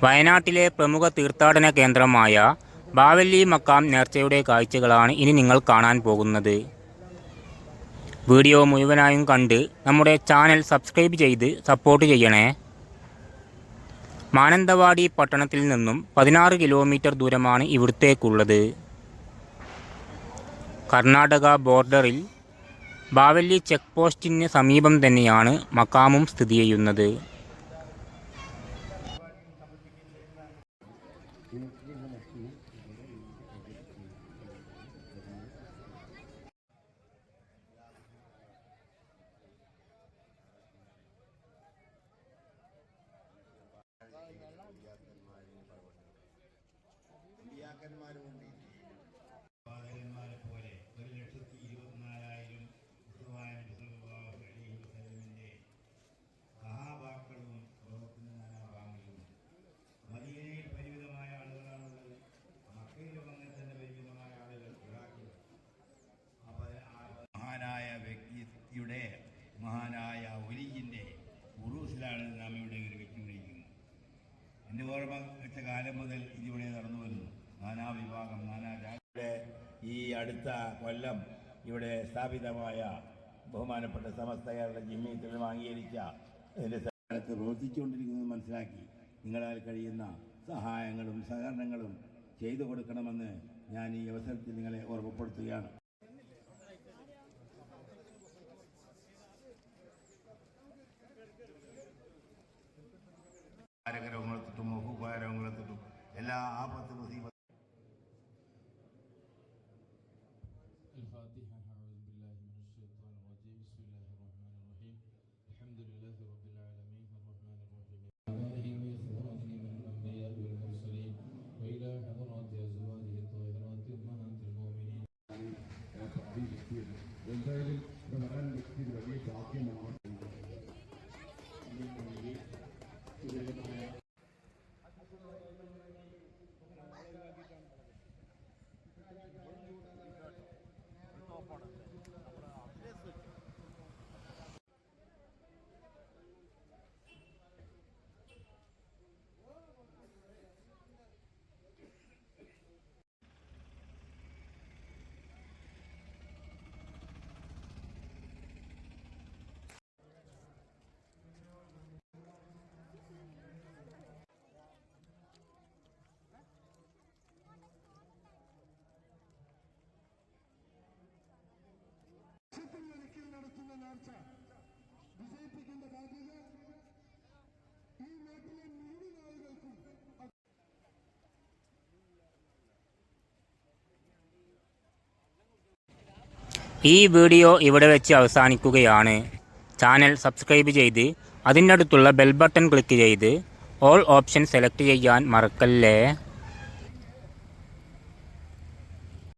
വയനാട്ടിലെ പ്രമുഖ തീർത്ഥാടന കേന്ദ്രമായ ബാവലി മക്കാം നേർച്ചയുടെ കാഴ്ചകളാണ് ഇനി നിങ്ങൾ കാണാൻ പോകുന്നത്. വീഡിയോ മുഴുവനായും കണ്ട് നമ്മുടെ ചാനൽ സബ്സ്ക്രൈബ് ചെയ്ത് സപ്പോർട്ട് ചെയ്യണേ. മാനന്തവാടി പട്ടണത്തിൽ നിന്നും 16 കിലോമീറ്റർ ദൂരമാണ് ഇവിടത്തേക്കുള്ളത്. കർണാടക ബോർഡറിൽ ബാവലി ചെക്ക് പോസ്റ്റിന് സമീപം തന്നെയാണ് മക്കാമും സ്ഥിതി ചെയ്യുന്നത്. പോലെ 1,24,000 സഹാബാക്കളും ലോകത്തിന് നാനാഭാഗങ്ങളിലും മദീനയിൽ പരിമിതമായ ആളുകളാണുള്ളത്. മക്കയിൽ വന്നാൽ തന്നെ പരിമിതമായ ആളുകൾ ഇറാഖിൽ. മഹാനായ വ്യക്തിയുടെ മഹാനായ ഒലിജിൻ്റെ ഉറൂസിലാണ് നാം ഇവിടെ വെച്ചുകൊണ്ടിരിക്കുന്നത്. എൻ്റെ ഓർമ്മ വെച്ച കാലം മുതൽ ഇതിവിടെ നടന്നു വരുന്നു. നാനാ വിഭാഗം, നാനാ ജാതിയുടെ ഈ അടുത്ത കൊല്ലം ഇവിടെ സ്ഥാപിതമായ ബഹുമാനപ്പെട്ട സമസ്ത കേരള ജമിയത്തുൽ അംഗീകരിച്ച ഇതിൻ്റെ സ്ഥലത്ത് പ്രവർത്തിച്ചുകൊണ്ടിരിക്കുന്നത് മനസ്സിലാക്കി നിങ്ങളാൽ കഴിയുന്ന സഹായങ്ങളും സഹകരണങ്ങളും ചെയ്തു കൊടുക്കണമെന്ന് ഞാൻ ഈ അവസരത്തിൽ നിങ്ങളെ ഓർമ്മപ്പെടുത്തുകയാണ്. രോഗങ്ങളെത്തിട്ടും മഹൂബായ രോഗങ്ങളെത്തിട്ടും എല്ലാ ആപത്ത് മുസീബത്തും നടത്തുന്ന നേർച്ച വിജയിപ്പിക്കേണ്ട ബാധ്യത ഈ നാട്ടിലെ മുഴുവൻ ആളുകൾക്കും. ഈ വീഡിയോ ഇവിടെ വെച്ച് അവസാനിക്കുകയാണ്. ചാനൽ സബ്സ്ക്രൈബ് ചെയ്ത് അതിൻ്റെ അടുത്തുള്ള ബെൽ ബട്ടൺ ക്ലിക്ക് ചെയ്ത് ഓൾ ഓപ്ഷൻ സെലക്ട് ചെയ്യാൻ മറക്കല്ലേ.